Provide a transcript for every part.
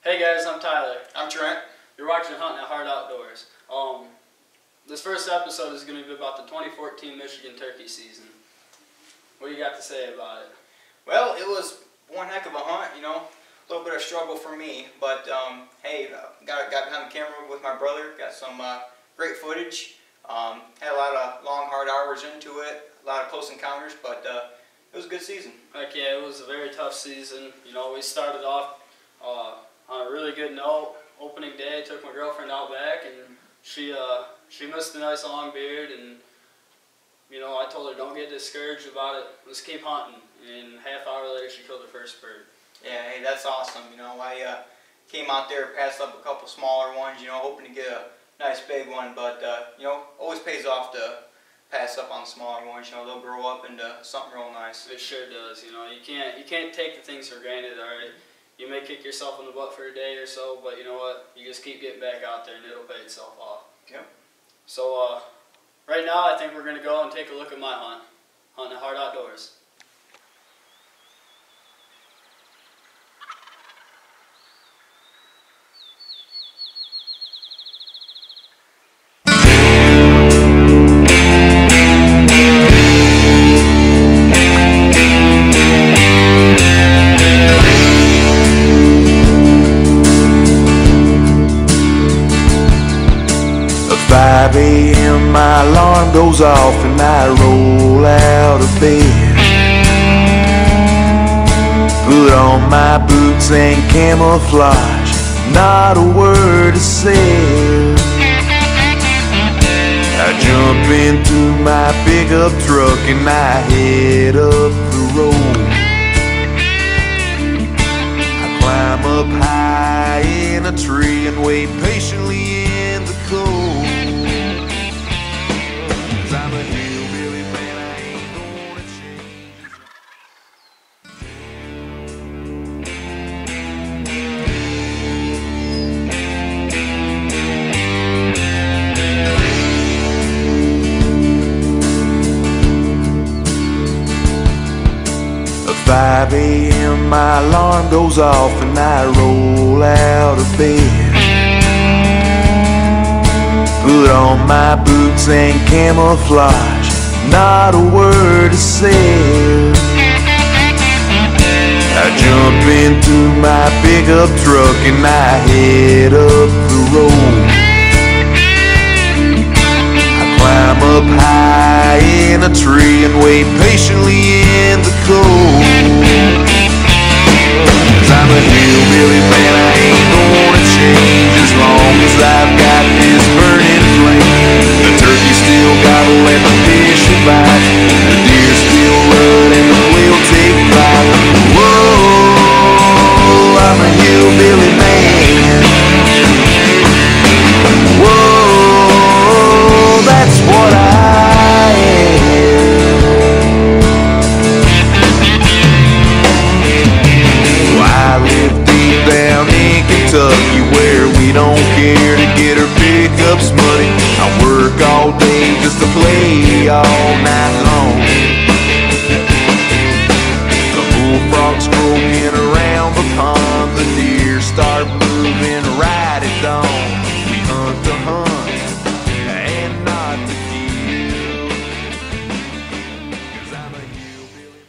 Hey guys, I'm Tyler. I'm Trent. You're watching Hunting at Hard Outdoors. This first episode is going to be about the 2014 Michigan turkey season. What do you got to say about it? Well, it was one heck of a hunt, you know. A little bit of struggle for me, but hey, got behind the camera with my brother. Got some great footage. Had a lot of long, hard hours into it. A lot of close encounters, but it was a good season. Heck yeah, it was a very tough season. You know, we started off on a really good note. Opening day, took my girlfriend out back, and she missed a nice long beard, and you know, I told her don't get discouraged about it. Let's keep hunting. And a half hour later, she killed her first bird. Yeah, hey, that's awesome. You know, I came out there, passed up a couple smaller ones. You know, hoping to get a nice big one, but you know, always pays off to pass up on the smaller ones. You know, they'll grow up into something real nice. It sure does. You know, you can't take the things for granted. All right. You may kick yourself in the butt for a day or so, but you know what? You just keep getting back out there and it'll pay itself off. Yep. So right now I think we're going to go and take a look at my hunt. Hunting at Hard Outdoors. My alarm goes off and I roll out of bed. Put on my boots and camouflage, not a word is said. I jump into my pickup truck and I head up the road. I climb up high in a tree and wait patiently in the cold. I'm a hillbilly man, I ain't gonna change. 5 a.m. my alarm goes off and I roll out of bed. Put on my boots and camouflage, not a word is said. I jump into my pickup truck and I head up the road. I climb up high in a tree and wait patiently in the cold. 'Cause I'm a hillbilly man, I ain't gonna change as long as I've got this burning flame. The turkey still gobble and the fish will bite. The deer still run and the quail take flight. Whoa, I'm a hillbilly man. Whoa, that's what I am. I live deep down in Kentucky where we don't care to get our pickups muddy. I work all day just to play all night long. The bullfrogs croaking around the pond, the deer start moving right at dawn. We hunt to hunt and not to kill, 'cause I'm a hillbilly.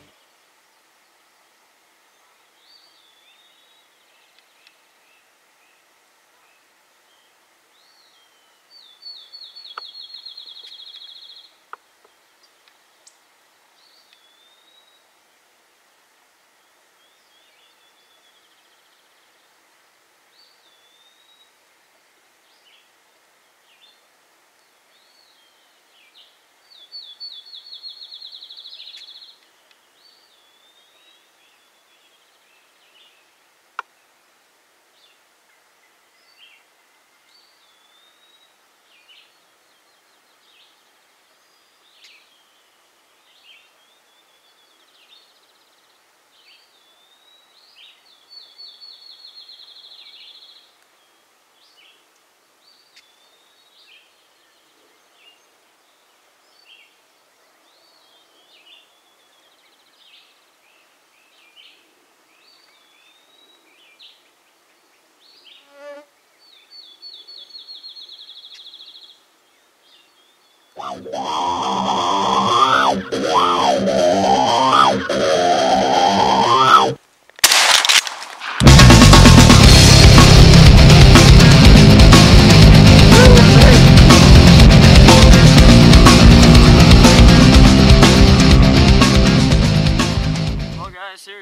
Here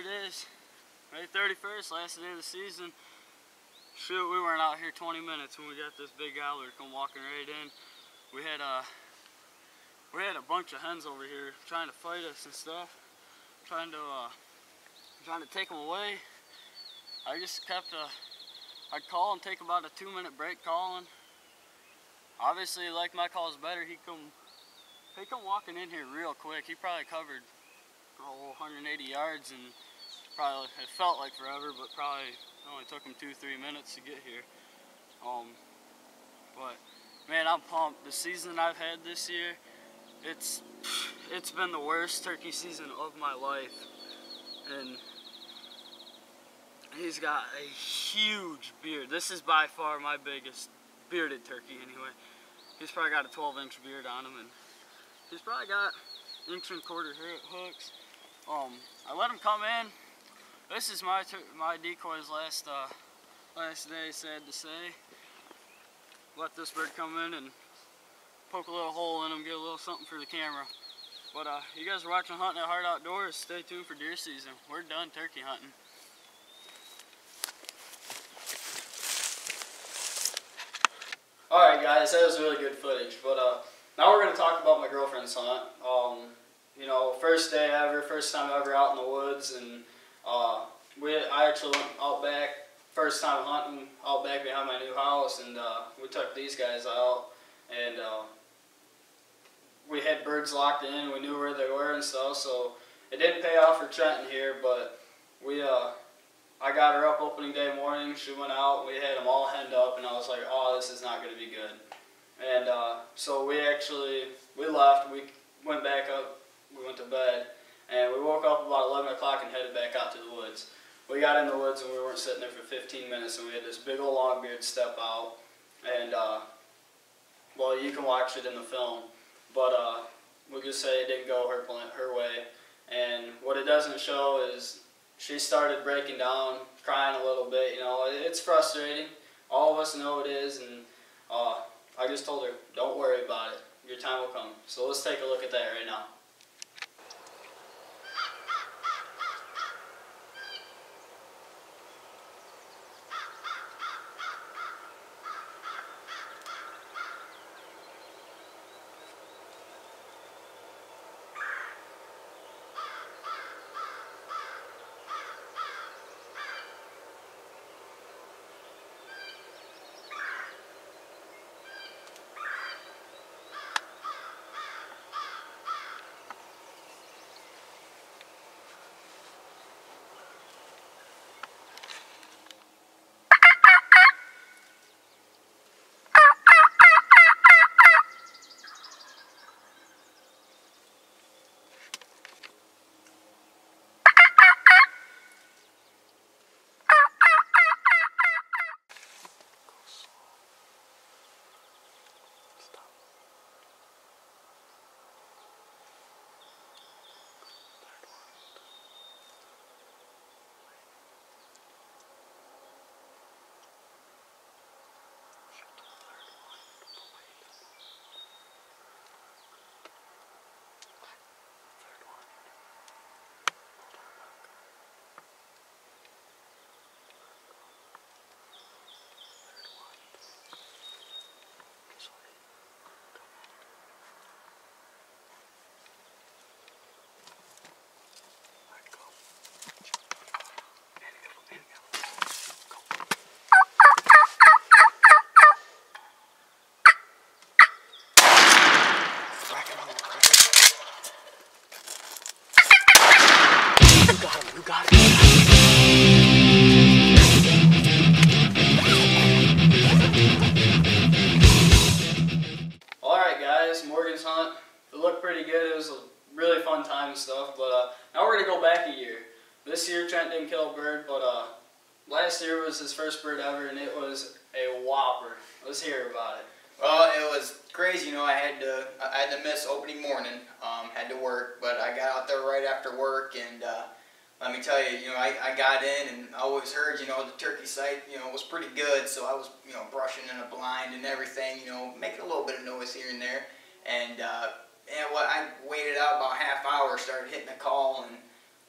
it is, May 31st, last day of the season. Shoot, we weren't out here 20 minutes when we got this big gobbler come walking right in. We had a bunch of hens over here trying to fight us and stuff, trying to take them away. I just kept I'd call and take about a 2-minute break calling. Obviously, like my calls better, he come walking in here real quick. He probably covered 180 yards, and probably it felt like forever, but probably only took him 2-3 minutes to get here. But man, I'm pumped. The season I've had this year, it's been the worst turkey season of my life, and he's got a huge beard. This is by far my biggest bearded turkey anyway. He's probably got a 12-inch beard on him, and he's probably got 1.25 hooks. I let him come in. This is my decoy's last day, sad to say. Let this bird come in and poke a little hole in him, get a little something for the camera. But you guys are watching Hunting at Heart Outdoors. Stay tuned for deer season. We're done turkey hunting. Alright guys, that was really good footage. But now we're going to talk about my girlfriend's hunt. You know, first day ever, first time ever out in the woods, and I actually went out back, first time hunting out back behind my new house, and we took these guys out, and we had birds locked in, we knew where they were and stuff, so it didn't pay off for Trenton here, but I got her up opening day morning, she went out, we had them all henned up, and I was like, oh, this is not going to be good. And so we left, we went back up, we went to bed, and we woke up about 11 o'clock and headed back out to the woods. We got in the woods and we weren't sitting there for 15 minutes, and we had this big old longbeard step out, and well, you can watch it in the film, but we'll just say it didn't go her way. And what it doesn't show is she started breaking down, crying a little bit. You know, it's frustrating. All of us know it is, and I just told her, don't worry about it. Your time will come. So let's take a look at that right now. You got it. Alright guys, Morgan's hunt. It looked pretty good. It was a really fun time and stuff, but now we're going to go back a year. This year Trent didn't kill a bird, but last year was his first bird ever, and it was a whopper. Let's hear about it. Well, it was crazy. You know, I had to miss opening morning. Had to work, but I got out there right after work, and let me tell you, I got in, and I always heard, the turkey sight, was pretty good. So I was, brushing in a blind and everything, making a little bit of noise here and there, and I waited out about a half hour, started hitting a call, and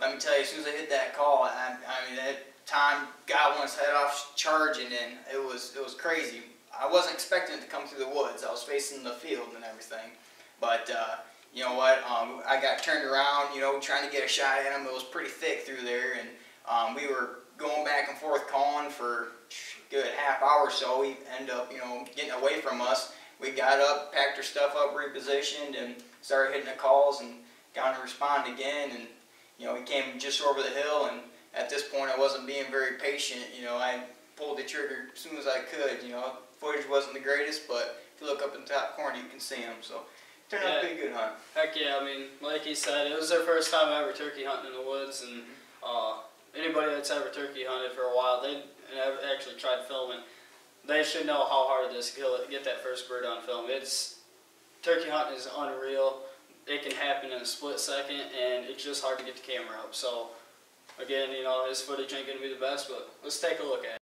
let me tell you, as soon as I hit that call, I mean, that time got one's head off charging, and it was crazy. I wasn't expecting it to come through the woods. I was facing the field and everything, but you know what? I got turned around, trying to get a shot at him. It was pretty thick through there, and we were going back and forth calling for a good half hour or so. He ended up, getting away from us. We got up, packed our stuff up, repositioned, and started hitting the calls and got him to respond again. And he came just over the hill, and at this point I wasn't being very patient. I pulled the trigger as soon as I could. Footage wasn't the greatest, but if you look up in the top corner, you can see him. So it turned out to be a good hunt. Heck yeah, I mean, like he said, it was their first time ever turkey hunting in the woods, and anybody that's ever turkey hunted for a while, and actually tried filming, they should know how hard it is to get that first bird on film. Turkey hunting is unreal. It can happen in a split second, and it's just hard to get the camera up. So, again, his footage ain't going to be the best, but let's take a look at it.